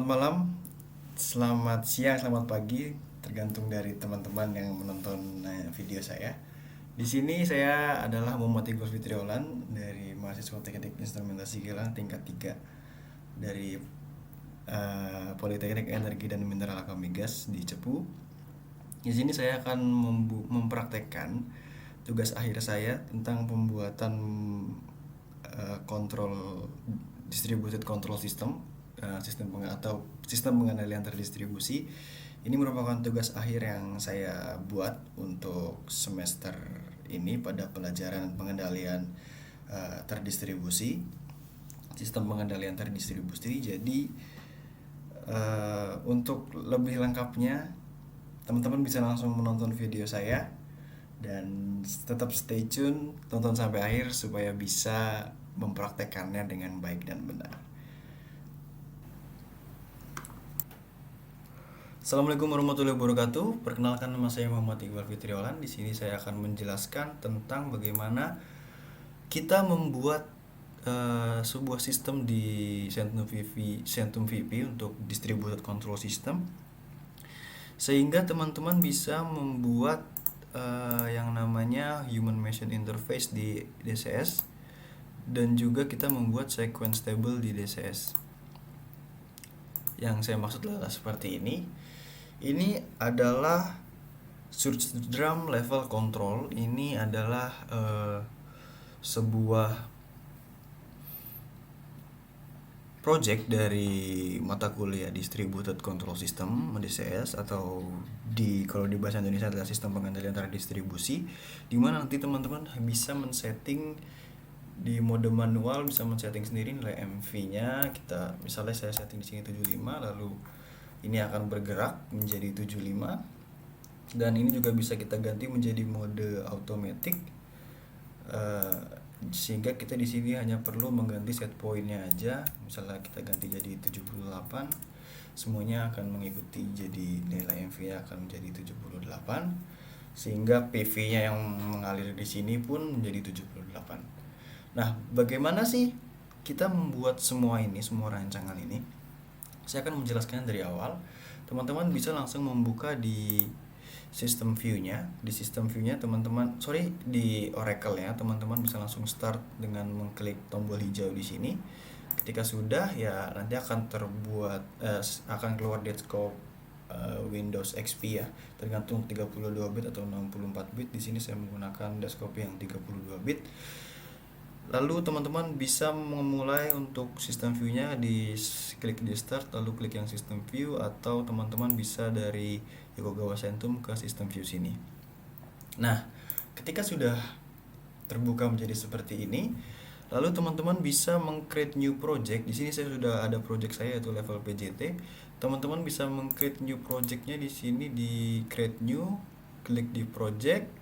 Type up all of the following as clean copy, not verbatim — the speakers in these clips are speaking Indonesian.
Selamat malam, selamat siang, selamat pagi, tergantung dari teman-teman yang menonton video saya. Di sini saya adalah Muhammad Iqbal Fitriolan dari mahasiswa Teknik Instrumentasi Gilang tingkat 3 dari Politeknik Energi dan Mineral Alam Migas di Cepu. Di sini saya akan mempraktekkan tugas akhir saya tentang pembuatan kontrol distributed control system, atau sistem pengendalian terdistribusi. Ini merupakan tugas akhir yang saya buat untuk semester ini pada pelajaran pengendalian terdistribusi, sistem pengendalian terdistribusi. Jadi untuk lebih lengkapnya teman-teman bisa langsung menonton video saya dan tetap stay tune, tonton sampai akhir supaya bisa mempraktekannya dengan baik dan benar. Assalamualaikum warahmatullahi wabarakatuh. Perkenalkan, nama saya Muhammad Iqbal Fitriolan. Di sini saya akan menjelaskan tentang bagaimana kita membuat sebuah sistem di Centum VP untuk distributed control system, sehingga teman-teman bisa membuat yang namanya human machine interface di DCS, dan juga kita membuat sequence table di DCS. Yang saya maksud adalah seperti ini. Ini adalah search drum level control. Ini adalah sebuah project dari mata kuliah Distributed Control System DCS, atau kalau di bahasa Indonesia adalah sistem pengendalian terdistribusi, di mana nanti teman-teman bisa men-setting di mode manual, bisa men-setting sendiri nilai MV-nya. Kita misalnya saya setting di sini 75, lalu ini akan bergerak menjadi 75, dan ini juga bisa kita ganti menjadi mode automatic, sehingga kita di sini hanya perlu mengganti set point-nya aja. Misalnya kita ganti jadi 78, semuanya akan mengikuti, jadi nilai MV-nya akan menjadi 78, sehingga PV-nya yang mengalir di sini pun menjadi 78. Nah, bagaimana sih kita membuat semua rancangan ini? Saya akan menjelaskannya dari awal. Teman-teman bisa langsung membuka di sistem view-nya. Di sistem view-nya di Oracle ya, teman-teman bisa langsung start dengan mengklik tombol hijau di sini. Ketika sudah, ya nanti akan akan keluar desktop Windows XP ya, tergantung 32 bit atau 64 bit. Di sini saya menggunakan desktop yang 32 bit. Lalu teman-teman bisa memulai untuk sistem view-nya, klik di start, lalu klik yang sistem view, atau teman-teman bisa dari Yokogawa Centum ke sistem view sini. Nah, ketika sudah terbuka menjadi seperti ini, lalu teman-teman bisa meng-create new project. Di sini saya sudah ada project saya, yaitu level PJT. Teman-teman bisa meng-create new project-nya di sini, di create new, klik di project.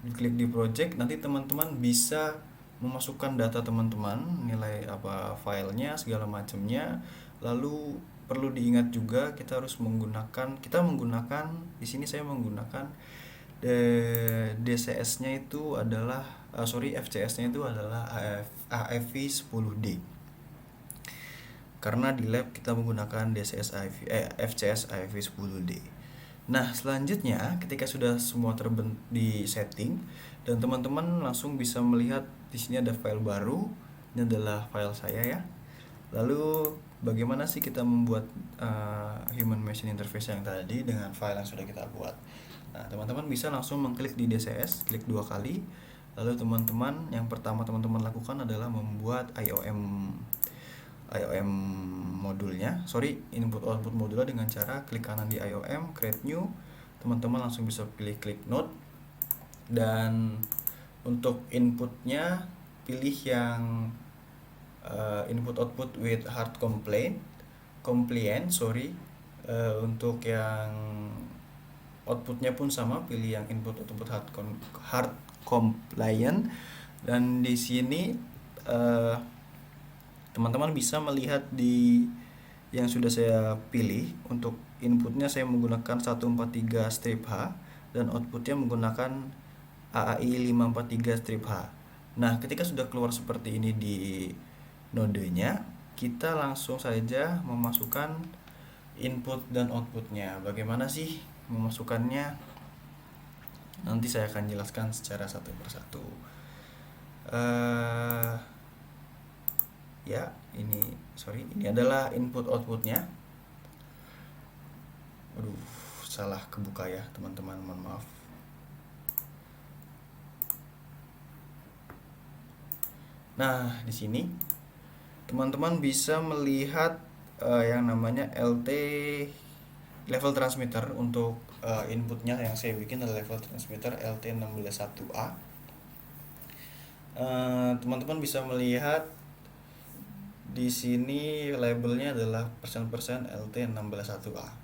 Klik di project, nanti teman-teman bisa memasukkan data teman-teman, nilai apa filenya, segala macamnya. Lalu perlu diingat juga kita menggunakan di sini saya menggunakan DCS-nya itu adalah FCS-nya itu adalah AFV 10D. Karena di lab kita menggunakan FCS AFV 10D. Nah, selanjutnya ketika sudah semua di setting, dan teman-teman langsung bisa melihat di sini ada file baru. Ini adalah file saya ya. Lalu bagaimana sih kita membuat human machine interface yang tadi dengan file yang sudah kita buat? Nah, teman-teman bisa langsung mengklik di DCS, klik 2 kali. Lalu yang pertama teman-teman lakukan adalah membuat IOM modulnya, input output modulnya, dengan cara klik kanan di IOM, create new. Teman-teman langsung bisa pilih klik node, dan untuk inputnya pilih yang input output with hard compliant. Untuk yang outputnya pun sama, pilih yang input output hard compliant. Dan di sini teman-teman bisa melihat di yang sudah saya pilih. Untuk inputnya saya menggunakan 143 strip H, dan outputnya menggunakan AAI 543 strip H. Nah, ketika sudah keluar seperti ini di nodenya, kita langsung saja memasukkan input dan outputnya. Bagaimana sih memasukkannya? Nanti saya akan jelaskan secara satu persatu. Ya, ini adalah input outputnya. Aduh, salah kebuka ya teman-teman, mohon maaf. Nah, di sini teman-teman bisa melihat yang namanya LT, level transmitter. Untuk inputnya yang saya bikin adalah level transmitter LT161A. Teman-teman bisa melihat di sini labelnya adalah persen LT161A.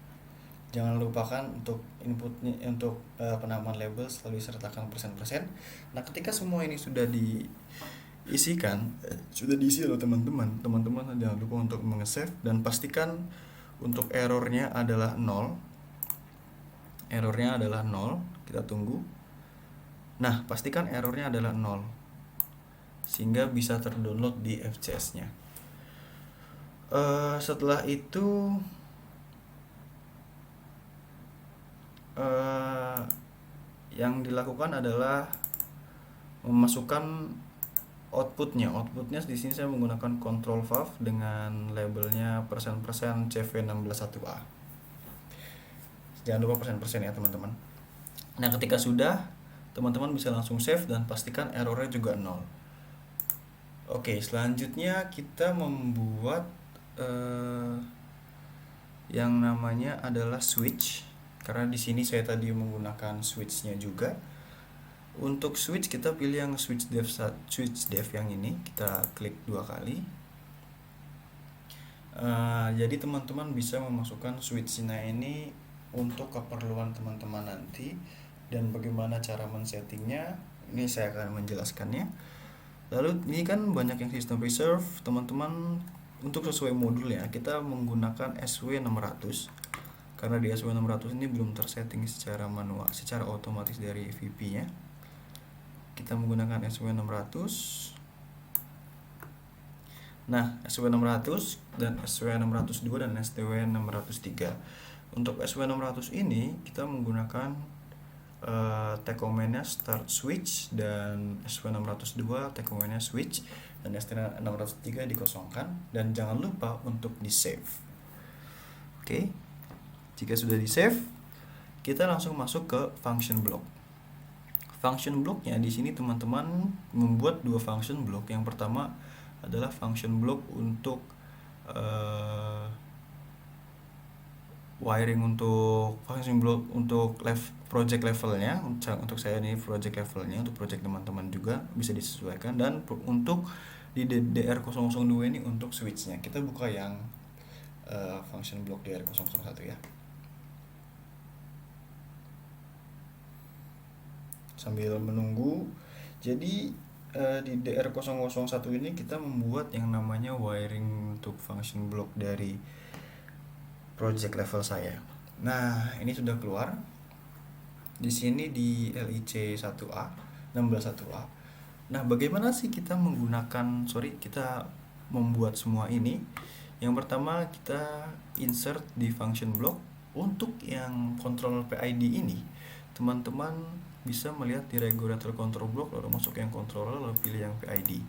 Jangan lupakan untuk inputnya, untuk penamaan label selalu disertakan persen-persen. Nah, ketika semua ini sudah diisikan, sudah diisi oleh teman-teman jangan lupa untuk meng-save dan pastikan untuk errornya adalah 0. Errornya adalah 0, kita tunggu. Nah, pastikan errornya adalah 0 sehingga bisa terdownload di FCS-nya. Setelah itu yang dilakukan adalah memasukkan outputnya. Di sini saya menggunakan control valve dengan labelnya persen-persen CV161A. Jangan lupa persen-persen ya teman-teman. Nah, ketika sudah, teman-teman bisa langsung save dan pastikan errornya juga 0. Oke, selanjutnya kita membuat yang namanya adalah switch. Karena di sini saya tadi menggunakan switchnya juga. Untuk switch kita pilih yang switch dev yang ini, kita klik 2 kali. Jadi teman-teman bisa memasukkan switchnya ini untuk keperluan teman-teman nanti, dan bagaimana cara men-settingnya ini saya akan menjelaskannya. Lalu ini kan banyak yang system reserve, teman-teman. Untuk sesuai modulnya kita menggunakan SW600. Karena di SW600 ini belum tersetting secara manual, secara otomatis dari VP-nya. Kita menggunakan SW600. Nah, SW600 dan SW602 dan SW603. Untuk SW600 ini kita menggunakan tag command-nya start switch, dan SW602 tag command-nya switch, dan ST603 dikosongkan, dan jangan lupa untuk di save. Oke. Jika sudah di save, kita langsung masuk ke function block. Function blocknya di sini teman-teman membuat 2 function block. Yang pertama adalah function block untuk wiring, untuk function block untuk project levelnya. Untuk saya ini project levelnya, untuk project teman-teman juga bisa disesuaikan. Dan untuk di DR002 ini untuk switchnya. Kita buka yang function block DR001 ya. Sambil menunggu, jadi di DR001 ini kita membuat yang namanya wiring untuk function block dari project level saya. Nah, ini sudah keluar. Di sini di LIC1A, 161A. Nah, bagaimana sih kita membuat semua ini? Yang pertama kita insert di function block. Untuk yang control PID ini, teman-teman bisa melihat di regulator control block, lalu masuk yang controller, lalu pilih yang PID.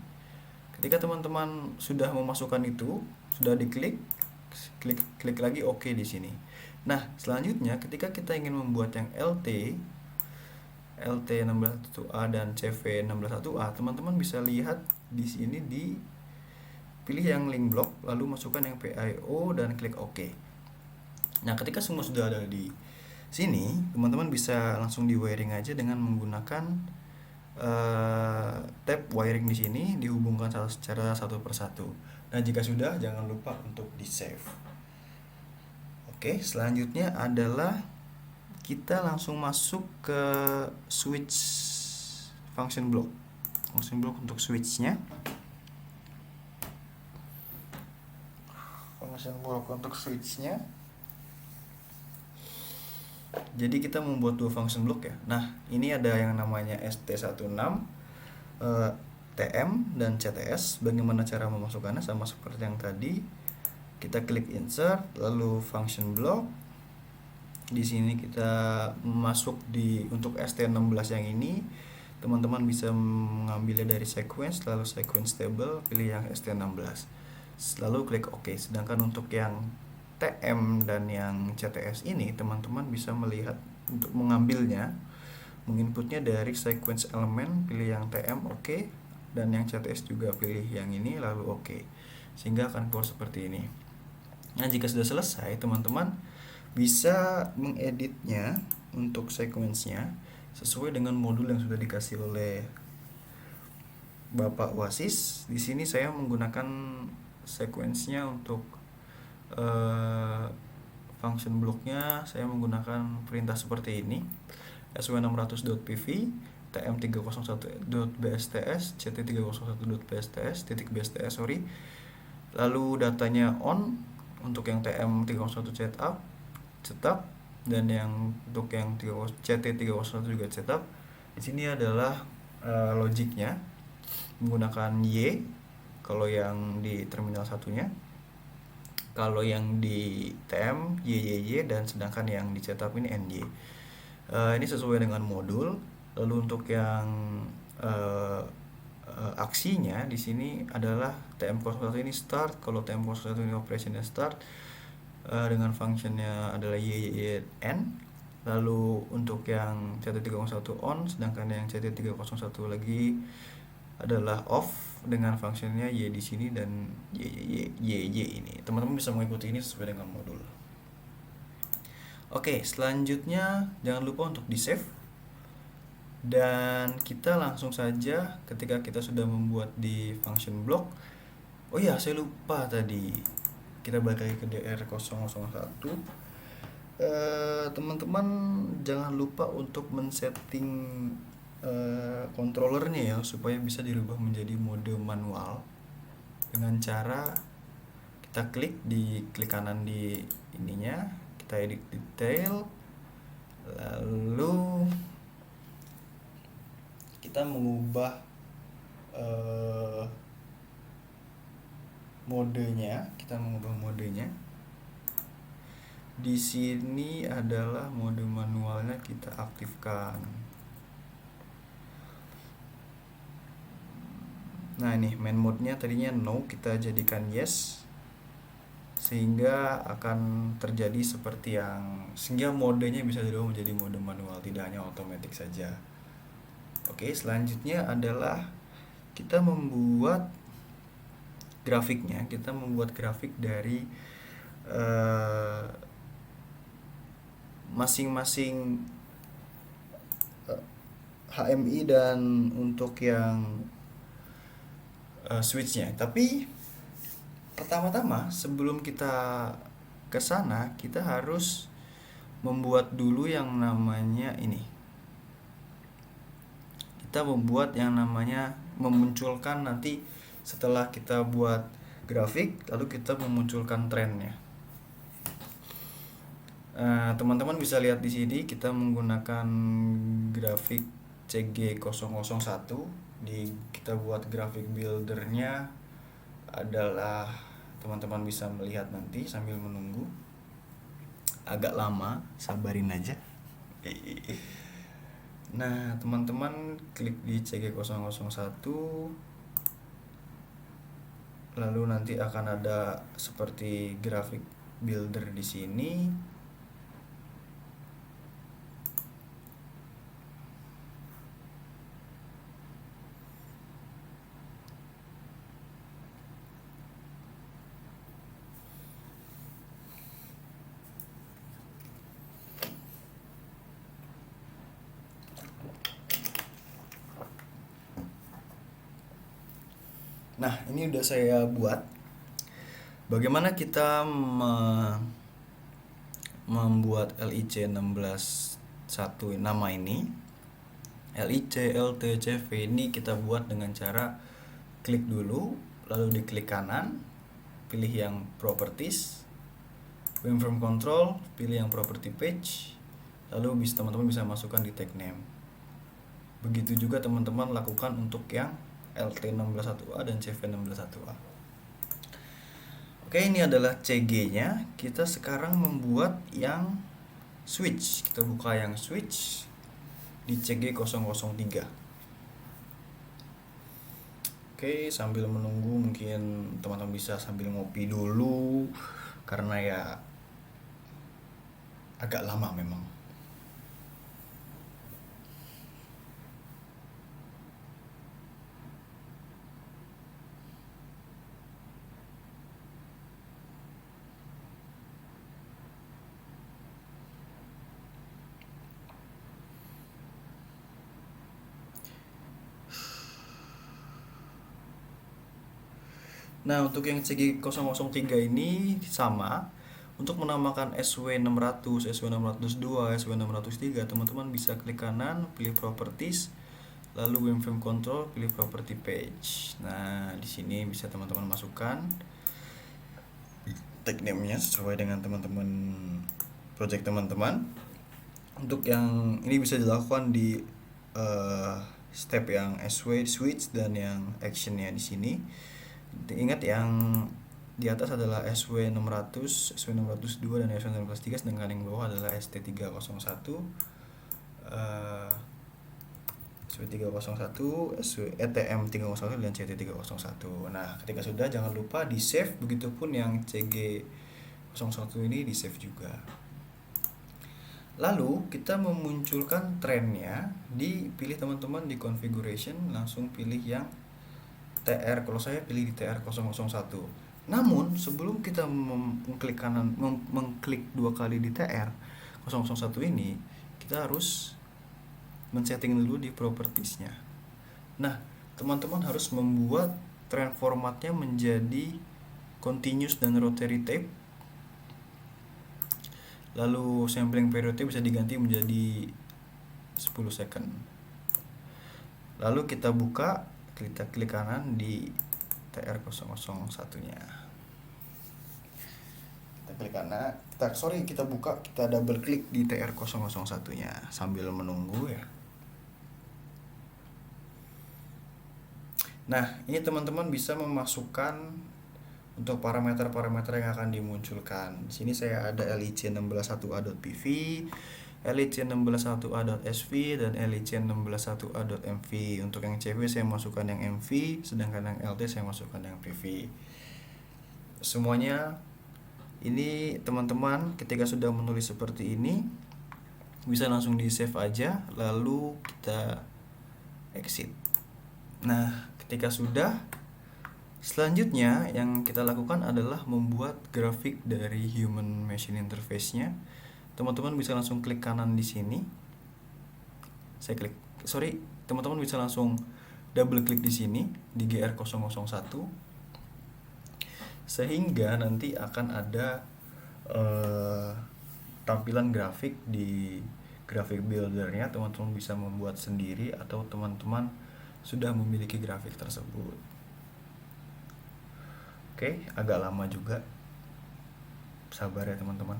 Ketika teman-teman sudah memasukkan itu, sudah diklik, klik lagi OK di sini. Nah, selanjutnya ketika kita ingin membuat yang LT161A dan CV161A, teman-teman bisa lihat di sini, di pilih yang link block, lalu masukkan yang PIO dan klik OK. Nah, ketika semua sudah ada di sini, teman-teman bisa langsung di wiring aja dengan menggunakan tab wiring di sini, dihubungkan secara satu persatu. Nah, jika sudah, jangan lupa untuk di save. Oke, selanjutnya adalah kita langsung masuk ke switch function block. Function block untuk switchnya. Function block untuk switchnya. Jadi kita membuat 2 function block ya. Nah, ini ada yang namanya ST16 tag TM dan CTS. Bagaimana cara memasukkannya? Sama seperti yang tadi, kita klik insert, lalu function block. Di sini kita masuk untuk ST16 yang ini. Teman-teman bisa mengambilnya dari sequence, lalu sequence table, pilih yang ST16, lalu klik OK. Sedangkan untuk yang TM dan yang CTS ini, teman-teman bisa melihat untuk mengambilnya, menginputnya dari sequence elemen, pilih yang TM OK, dan yang CTS juga pilih yang ini, lalu OK, sehingga akan keluar seperti ini. Nah, jika sudah selesai, teman-teman bisa mengeditnya untuk sequence-nya sesuai dengan modul yang sudah dikasih oleh Bapak Wasis. Di sini saya menggunakan sequence-nya untuk function blocknya. Saya menggunakan perintah seperti ini: sw600.pv, tm301.bsts, ct301.bsts, .bsts, lalu datanya on untuk yang tm301 setup, dan yang untuk yang ct301 juga setup. Di sini adalah logiknya menggunakan y kalau yang di terminal satunya, kalau yang di TM YYY, dan sedangkan yang di setup ini NY. Ini sesuai dengan modul. Lalu untuk yang aksinya di sini adalah TM01 ini start, kalau TM01 ini operationnya start, dengan functionnya adalah YYN. Lalu untuk yang CT301 on, sedangkan yang CT301 lagi adalah off dengan functionnya Y di sini dan Y ini. Teman-teman bisa mengikuti ini sesuai dengan modul. Oke, selanjutnya jangan lupa untuk di save, dan kita langsung saja ketika kita sudah membuat di function block. Oh iya, saya lupa tadi, kita balik lagi ke DR001. Teman-teman jangan lupa untuk men-setting controllernya ya, supaya bisa dirubah menjadi mode manual dengan cara kita klik kanan di ininya, kita edit detail, lalu kita mengubah modenya. Di sini adalah mode manualnya, kita aktifkan. Nah, ini main mode-nya tadinya no, kita jadikan yes, sehingga akan terjadi sehingga modenya bisa dirubah menjadi mode manual, tidak hanya otomatis saja. Oke, selanjutnya adalah kita membuat grafiknya. Kita membuat grafik dari masing-masing HMI dan untuk yang switchnya. Tapi pertama-tama sebelum kita ke sana, kita harus membuat dulu yang namanya ini. Kita membuat yang namanya memunculkan, nanti setelah kita buat grafik, lalu kita memunculkan trennya. Teman-teman bisa lihat di sini kita menggunakan grafik CG001. Kita buat grafik buildernya adalah, teman-teman bisa melihat nanti sambil menunggu, agak lama, sabarin aja. Nah, teman-teman klik di CG001, lalu nanti akan ada seperti grafik builder di sini. Nah, ini udah saya buat. Bagaimana kita membuat LIC 16.1 nama ini. LIC, LT, CV ini kita buat dengan cara klik dulu, lalu diklik kanan, pilih yang properties, Waveform control, pilih yang property page, lalu teman-teman bisa masukkan di tag name. Begitu juga teman-teman lakukan untuk yang LT161A dan CV161A. Oke, ini adalah CG-nya. Kita sekarang membuat yang switch. Kita buka yang switch di CG003. Oke, sambil menunggu mungkin teman-teman bisa sambil ngopi dulu karena ya agak lama memang. Nah, untuk yang CG003 ini sama. Untuk menambahkan SW600, SW602, SW603, teman-teman bisa klik kanan, pilih properties, lalu WinFrame Control, pilih property page. Nah, di sini bisa teman-teman masukkan tag name-nya sesuai dengan teman-teman project teman-teman. Untuk yang ini bisa dilakukan di step yang SW switch dan yang actionnya di sini. Ingat yang di atas adalah SW600, SW602 dan SW603, sedangkan yang bawah adalah ST301, SW301, ETM301 dan CT301. Nah, ketika sudah jangan lupa di save, begitupun yang CG01 ini di save juga. Lalu kita memunculkan trennya, dipilih teman-teman di configuration, langsung pilih yang TR. Kalau saya pilih di TR001. Namun sebelum kita mengklik kanan, mengklik 2 kali di TR001 ini, kita harus men-setting dulu di propertiesnya. Nah, teman-teman harus membuat trend formatnya menjadi continuous dan rotary tape. Lalu sampling periodnya bisa diganti menjadi 10 second. Lalu kita buka, kita klik kanan di TR001-nya. Kita klik kanan, kita buka, kita double klik di TR001-nya sambil menunggu ya. Nah, ini teman-teman bisa memasukkan untuk parameter-parameter yang akan dimunculkan. Di sini saya ada LIC161A.PV, LIC161A.SV, dan LIC161A.MV. Untuk yang CV saya masukkan yang MV, sedangkan yang LT saya masukkan yang PV. Semuanya ini teman-teman ketika sudah menulis seperti ini bisa langsung di save aja, lalu kita exit. Nah, ketika sudah, selanjutnya yang kita lakukan adalah membuat grafik dari human machine interface-nya. Teman-teman bisa langsung klik kanan di sini. Teman-teman bisa langsung double klik di sini di GR001, sehingga nanti akan ada tampilan grafik di grafik buildernya. Teman-teman bisa membuat sendiri atau teman-teman sudah memiliki grafik tersebut. Oke, agak lama juga, sabar ya teman-teman.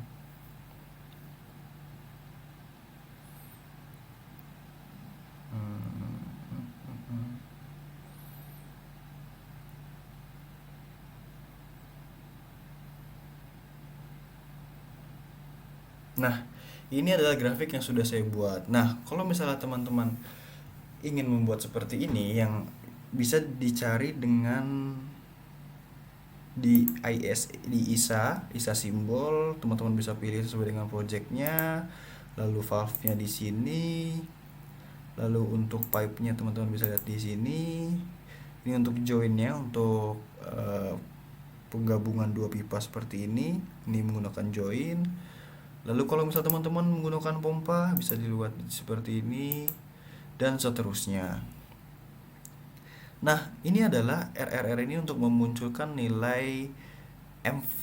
Nah, ini adalah grafik yang sudah saya buat. Nah, kalau misalnya teman-teman ingin membuat seperti ini, yang bisa dicari dengan di ISA simbol, teman-teman bisa pilih sesuai dengan projectnya. Lalu valve-nya di sini. Lalu untuk pipe-nya teman-teman bisa lihat di sini. Ini untuk join-nya, untuk penggabungan dua pipa seperti ini. Ini menggunakan join. Lalu kalau misal teman-teman menggunakan pompa, bisa dilihat seperti ini dan seterusnya. Nah, ini adalah RRR ini untuk memunculkan nilai MV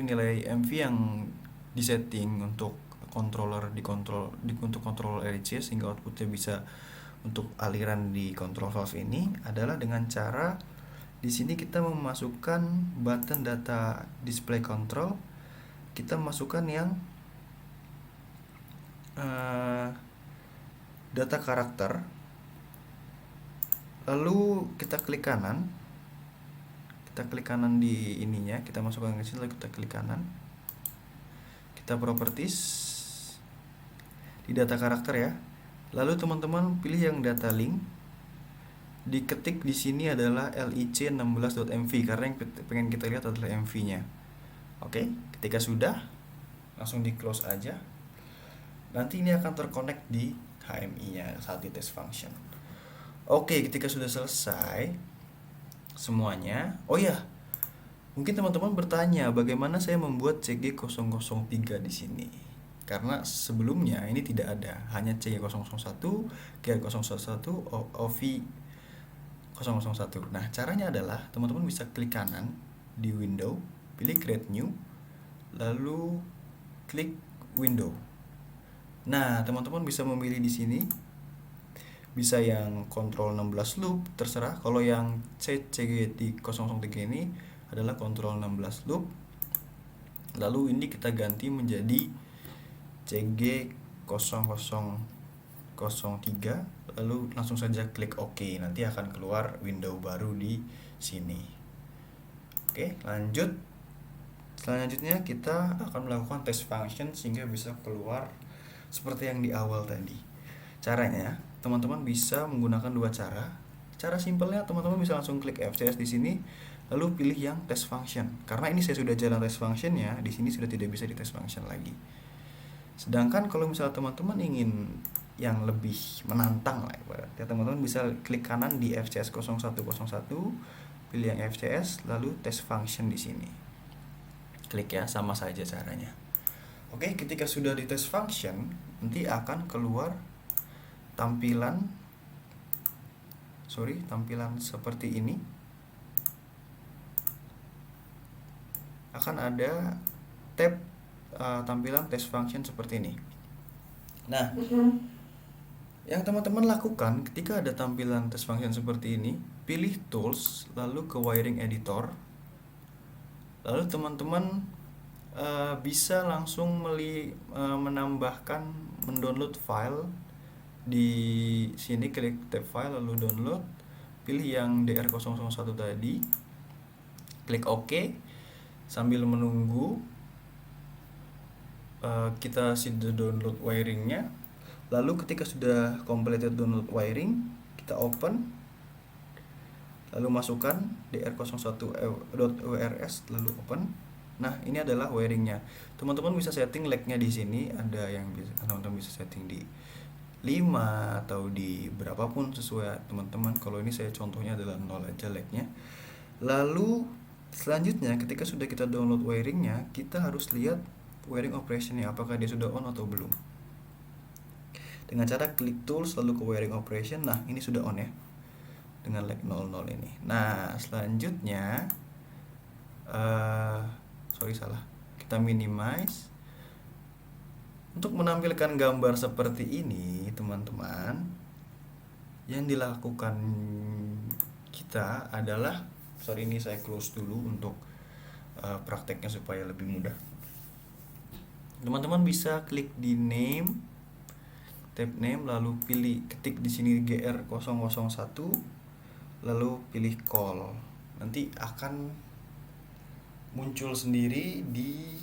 nilai MV yang disetting untuk controller untuk kontrol RC, sehingga outputnya bisa untuk aliran di control valve ini adalah dengan cara di sini kita memasukkan button data display control. Kita masukkan yang data karakter Lalu kita klik kanan. Kita klik kanan di ininya, kita masukkan ke sini, lalu kita klik kanan. Kita properties di data karakter ya. Lalu teman-teman pilih yang data link. Diketik di sini adalah lic16.mv karena yang pengen kita lihat adalah mv-nya. Oke, ketika sudah, langsung di close aja. Nanti ini akan terconnect di HMI-nya saat di test function. Oke, ketika sudah selesai semuanya, oh ya, mungkin teman-teman bertanya bagaimana saya membuat CG003 di sini. Karena sebelumnya ini tidak ada, hanya CG001, GR001, OV001. Nah, caranya adalah teman-teman bisa klik kanan di window, pilih create new, lalu klik window. Nah, teman-teman bisa memilih di sini, bisa yang kontrol 16 loop, terserah. Kalau yang CG di 003 ini adalah kontrol 16 loop. Lalu ini kita ganti menjadi CG0003, lalu langsung saja klik OK. Nanti akan keluar window baru di sini. Oke, lanjut. Selanjutnya kita akan melakukan test function sehingga bisa keluar seperti yang di awal tadi. Caranya, teman-teman bisa menggunakan dua cara. Cara simpelnya teman-teman bisa langsung klik FCS di sini, lalu pilih yang test function. Karena ini saya sudah jalan test functionnya, di sini sudah tidak bisa di test function lagi. Sedangkan kalau misalnya teman-teman ingin yang lebih menantang lah, ya teman-teman bisa klik kanan di FCS 0101, pilih yang FCS, lalu test function di sini. Klik ya, sama saja caranya. Oke, ketika sudah di test function, nanti akan keluar tampilan seperti ini. Akan ada tab tampilan test function seperti ini. Nah, yang teman-teman lakukan ketika ada tampilan test function seperti ini, pilih tools, lalu ke wiring editor. Lalu teman-teman bisa langsung menambahkan, mendownload file. Di sini klik tab file lalu download, pilih yang DR001 tadi, klik OK. Sambil menunggu kita sudah download wiringnya. Lalu ketika sudah completed download wiring, kita open, lalu masukkan dr01.wrs, lalu open. Nah, ini adalah wiringnya. Teman-teman bisa setting lagnya di sini, ada yang teman-teman bisa setting di 5 atau di berapapun sesuai teman-teman. Kalau ini saya contohnya adalah 0 aja lagnya. Lalu selanjutnya ketika sudah kita download wiringnya, kita harus lihat wiring operationnya apakah dia sudah on atau belum. Dengan cara klik tools lalu ke wiring operation. Nah, ini sudah on ya, dengan lag 00 ini. Nah, selanjutnya kita minimize. Untuk menampilkan gambar seperti ini, teman-teman, yang dilakukan kita adalah, ini saya close dulu untuk prakteknya supaya lebih mudah. Teman-teman bisa klik di name, tab name, lalu ketik di sini GR001, lalu pilih call. Nanti akan muncul sendiri di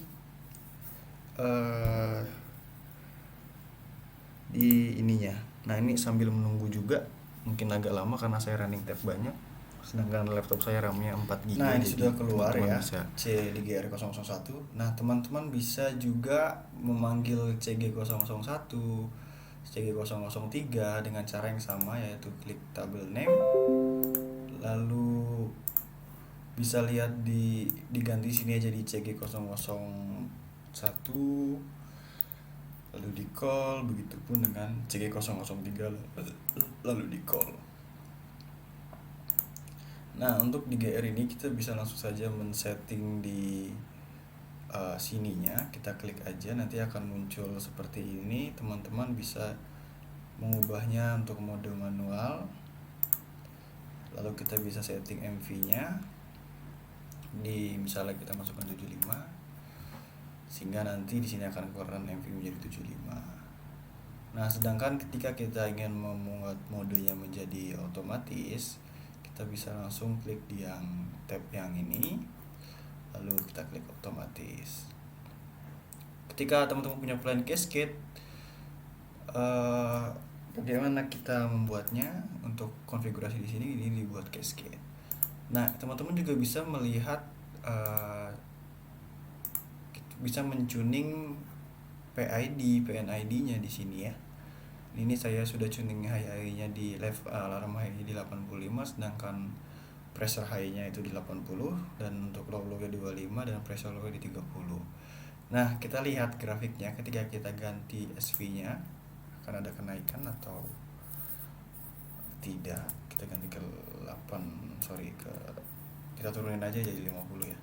ininya. Nah, ini sambil menunggu juga, mungkin agak lama karena saya running tab banyak, sedangkan laptop saya RAM-nya 4 GB. Nah, ini sudah keluar ya, C di GR001. Nah, teman-teman bisa juga memanggil CG001, CG003 dengan cara yang sama, yaitu klik tabel name, lalu bisa lihat diganti sini aja di CG001, lalu di call. Begitupun dengan CG003 lalu di call. Nah, untuk di GR ini kita bisa langsung saja men-setting di sininya. Kita klik aja, nanti akan muncul seperti ini. Teman-teman bisa mengubahnya untuk mode manual. Lalu kita bisa setting MV-nya di, misalnya kita masukkan 75, sehingga nanti di sini akan keluarkan MV menjadi 75. Nah, sedangkan ketika kita ingin membuat modenya menjadi otomatis, kita bisa langsung klik di yang tab yang ini, lalu kita klik otomatis. Ketika teman-teman punya plan cascade, bagaimana kita membuatnya? Untuk konfigurasi di sini ini dibuat cascade. Nah, teman-teman juga bisa melihat bisa mentuning PID, PNID-nya di sini ya. Ini saya sudah tuning high-nya di alarm high di 85, sedangkan pressure high-nya itu di 80, dan untuk low-nya 25 dan pressure low-nya di 30. Nah, kita lihat grafiknya ketika kita ganti SV-nya akan ada kenaikan atau tidak. Kita ganti ke kita turunin aja jadi 50 ya.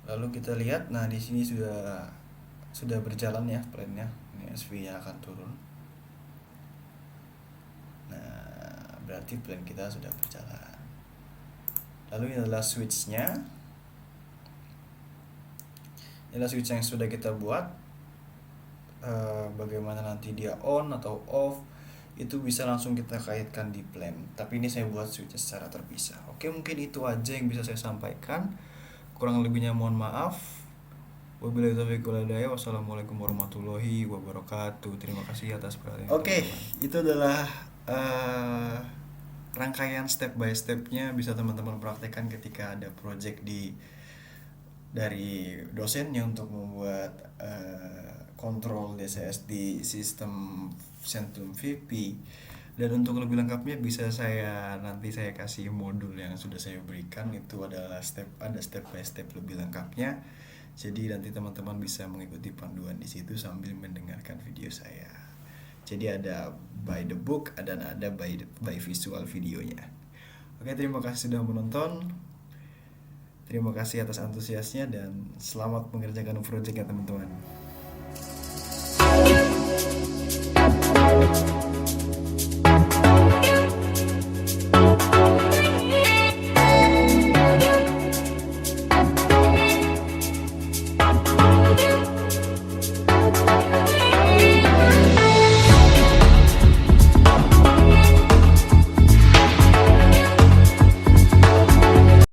Lalu kita lihat, nah di sini sudah berjalan ya plannya. Ini SV-nya akan turun. Nah, berarti plan kita sudah berjalan. Lalu ini adalah switch-nya. Ini adalah switch yang sudah kita buat. Bagaimana nanti dia on atau off itu bisa langsung kita kaitkan di plan. Tapi ini saya buat switch secara terpisah. Oke, mungkin itu aja yang bisa saya sampaikan. Kurang lebihnya mohon maaf. Wabillahi taufiq wal hidayah. Wassalamualaikum warahmatullahi wabarakatuh. Terima kasih atas perhatian. Oke, itu adalah rangkaian step by stepnya bisa teman-teman praktekkan ketika ada project dari dosennya untuk membuat kontrol DCS di sistem Centrum VP. Dan untuk lebih lengkapnya bisa nanti saya kasih modul yang sudah saya berikan, itu adalah step by step lebih lengkapnya. Jadi nanti teman-teman bisa mengikuti panduan di situ sambil mendengarkan video saya. Jadi ada by the book dan ada by visual videonya. Oke, terima kasih sudah menonton. Terima kasih atas antusiasnya dan selamat mengerjakan projectnya teman-teman.